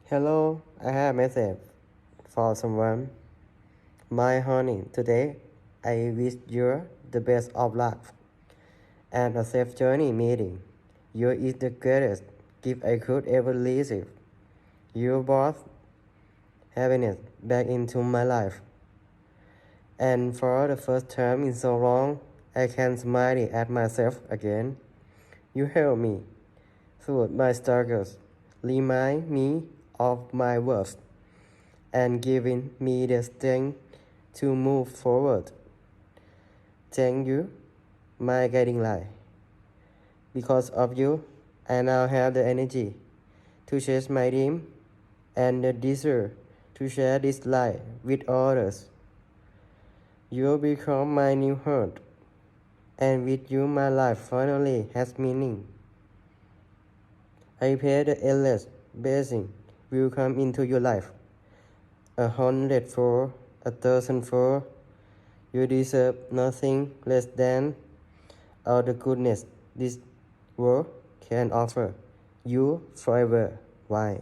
Hello, I have a message for someone. My honey, today I wish you the best of luck and a safe journey meeting. You is the greatest gift I could ever receive. You brought happiness back into my life. And for the first time in so long, I can smile at myself again. You help me through my struggles, remind me of my worth, and giving me the strength to move forward. Thank you, my guiding light. Because of you, I now have the energy to chase my dream and the desire to share this light with others. You become my new heart, and with you my life finally has meaning. I pray the endless blessing will come into your life. 100-fold, 1,000-fold. You deserve nothing less than all the goodness this world can offer you forever. Why?